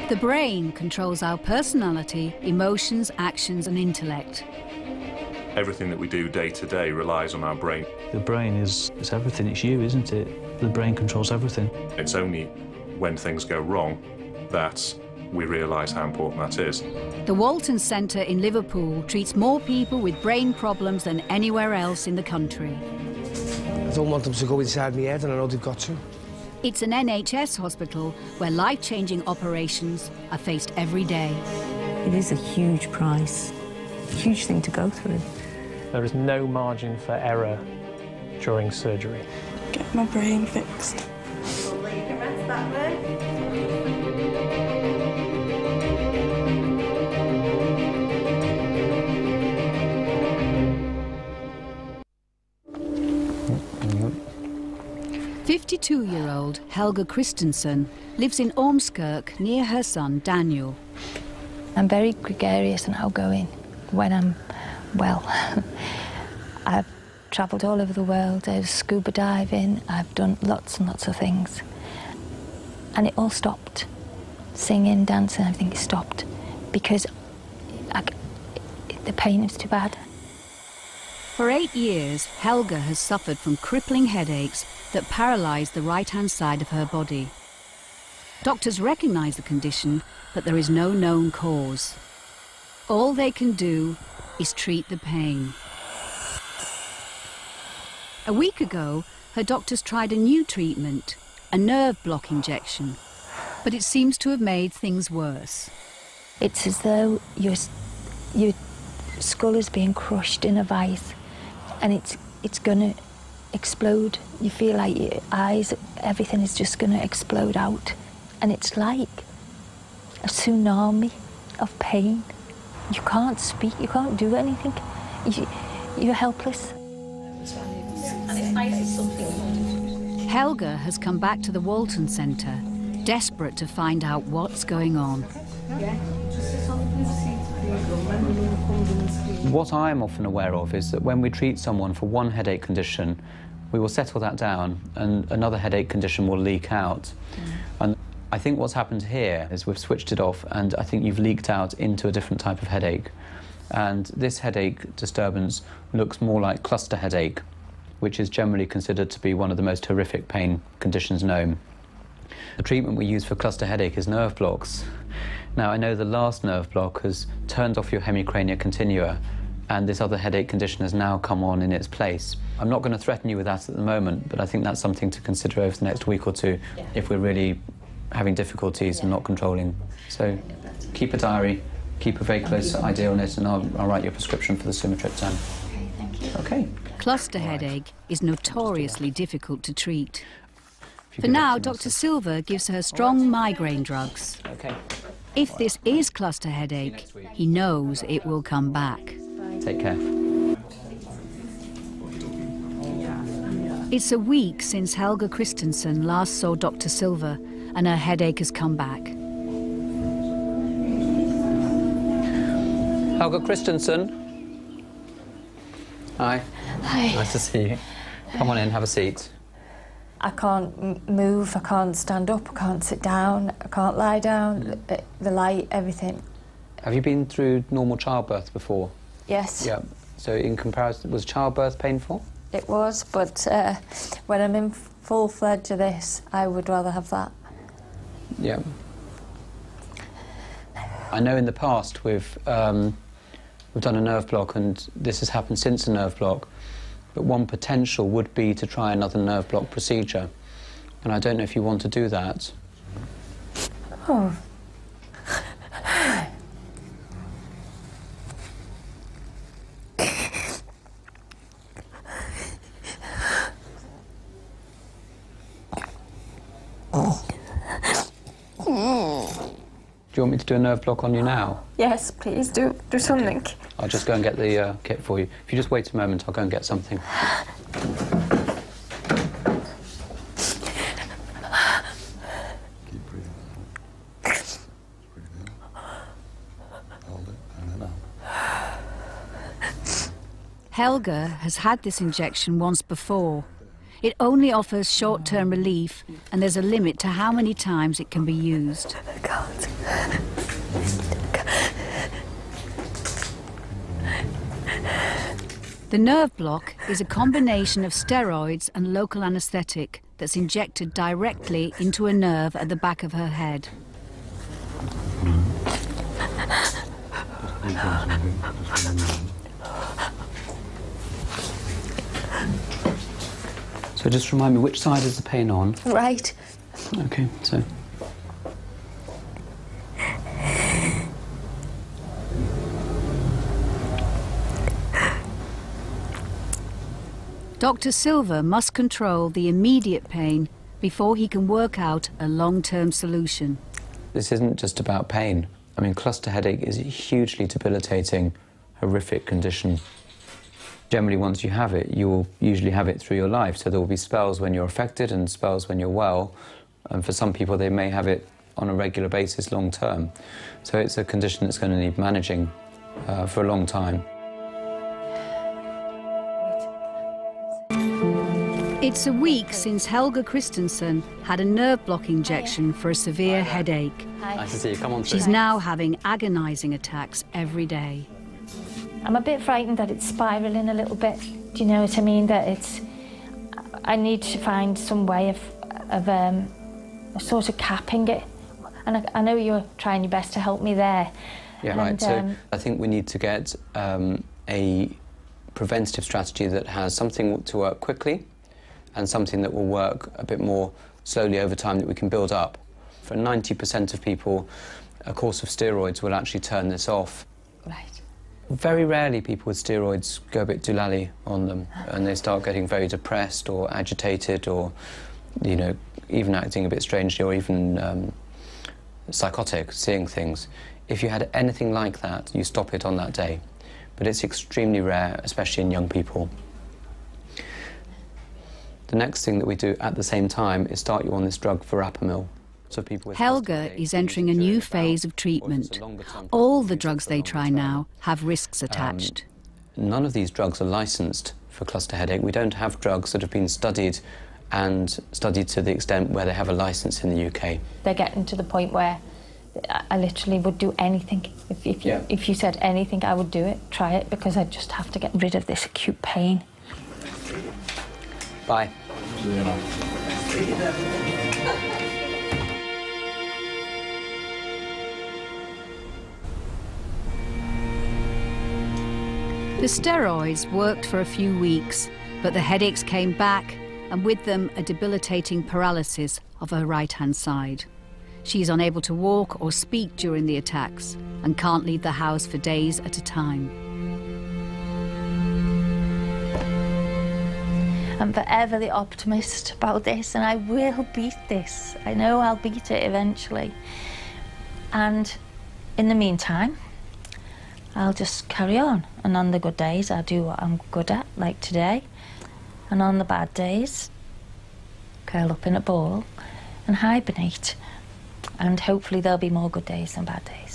The brain controls our personality, emotions, actions and intellect. Everything that we do day to day relies on our brain. The brain is everything, it's you, isn't it? The brain controls everything. It's only when things go wrong that we realise how important that is. The Walton Centre in Liverpool treats more people with brain problems than anywhere else in the country. I don't want them to go inside my head, and I know they've got to. It's an NHS hospital where life-changing operations are faced every day. It is a huge price, a huge thing to go through. There is no margin for error during surgery. Get my brain fixed. You can rest that way. 52-year-old Helga Christensen lives in Ormskirk near her son Daniel. I'm very gregarious and outgoing when I'm well. I've travelled all over the world, I was scuba diving, I've done lots and lots of things. And it all stopped. Singing, dancing, everything stopped because the pain was too bad. For 8 years, Helga has suffered from crippling headaches that paralyse the right-hand side of her body. Doctors recognise the condition, but there is no known cause. All they can do is treat the pain. A week ago, her doctors tried a new treatment, a nerve block injection, but it seems to have made things worse. It's as though your skull is being crushed in a vice, and it's going to explode. You feel like your eyes, everything is just going to explode out. And it's like a tsunami of pain. You can't speak, you can't do anything. You're helpless. Helga has come back to the Walton Centre, desperate to find out what's going on. What I'm often aware of is that when we treat someone for one headache condition, we will settle that down and another headache condition will leak out. And I think what's happened here is we've switched it off, and I think you've leaked out into a different type of headache. And this headache disturbance looks more like cluster headache, which is generally considered to be one of the most horrific pain conditions known. The treatment we use for cluster headache is nerve blocks. Now, I know the last nerve block has turned off your hemicrania continua, and this other headache condition has now come on in its place. I'm not going to threaten you with that at the moment, but I think that's something to consider over the next week or two if we're really having difficulties and not controlling. So keep a diary, keep a very close eye on it, and I'll write your prescription for the sumatriptan. Okay, thank you. Okay. Cluster headache is notoriously difficult to treat. For now, Dr. Silver gives her strong migraine drugs. Okay. If this is cluster headache, he knows it will come back. Take care. It's a week since Helga Christensen last saw Dr. Silver, and her headache has come back. Helga Christensen. Hi. Hi. Nice to see you. Come on in, have a seat. I can't move, I can't stand up, I can't sit down, I can't lie down, the light, everything. Have you been through normal childbirth before? Yes. Yeah. So in comparison, was childbirth painful? It was, but when I'm in full-fledged of this, I would rather have that. Yeah. I know in the past we've done a nerve block, and this has happened since a nerve block, but one potential would be to try another nerve block procedure. And I don't know if you want to do that. Oh. Do you want me to do a nerve block on you now? Yes, please do something. I'll just go and get the kit for you. If you just wait a moment, I'll go and get something. Keep breathing out. Breathe in. Hold it, and then out. Helga has had this injection once before. It only offers short-term relief, and there's a limit to how many times it can be used. I can't. The nerve block is a combination of steroids and local anaesthetic that's injected directly into a nerve at the back of her head. So just remind me, which side is the pain on? Right. Okay, so... Dr. Silver must control the immediate pain before he can work out a long-term solution. This isn't just about pain. I mean, cluster headache is a hugely debilitating, horrific condition. Generally, once you have it, you'll usually have it through your life. So there will be spells when you're affected and spells when you're well. And for some people, they may have it on a regular basis long term. So it's a condition that's going to need managing for a long time. It's a week since Helga Christensen had a nerve block injection for a severe headache. Nice to see you. Come on through. She's now having agonising attacks every day. I'm a bit frightened that it's spiralling a little bit. Do you know what I mean? That it's... I need to find some way of sort of capping it. And I know you're trying your best to help me there. Yeah, right. So I think we need to get a preventative strategy that has something to work quickly and something that will work a bit more slowly over time that we can build up. For 90% of people, a course of steroids will actually turn this off. Right. Very rarely people with steroids go a bit doolally on them and they start getting very depressed or agitated or, you know, even acting a bit strangely or even psychotic, seeing things. If you had anything like that, you stop it on that day. But it's extremely rare, especially in young people. The next thing that we do at the same time is start you on this drug, verapamil. So people with Helga is entering a new phase of treatment. All the drugs they try now have risks attached. None of these drugs are licensed for cluster headache. We don't have drugs that have been studied and studied to the extent where they have a license in the UK. They're getting to the point where I literally would do anything. If you said anything, I would do it, try it, because I just have to get rid of this acute pain. Bye. The steroids worked for a few weeks, but the headaches came back, and with them a debilitating paralysis of her right-hand side. She's unable to walk or speak during the attacks and can't leave the house for days at a time. I'm forever the optimist about this, and I will beat this. I know I'll beat it eventually. And in the meantime, I'll just carry on. And on the good days, I'll do what I'm good at, like today. And on the bad days, curl up in a ball and hibernate. And hopefully there'll be more good days than bad days.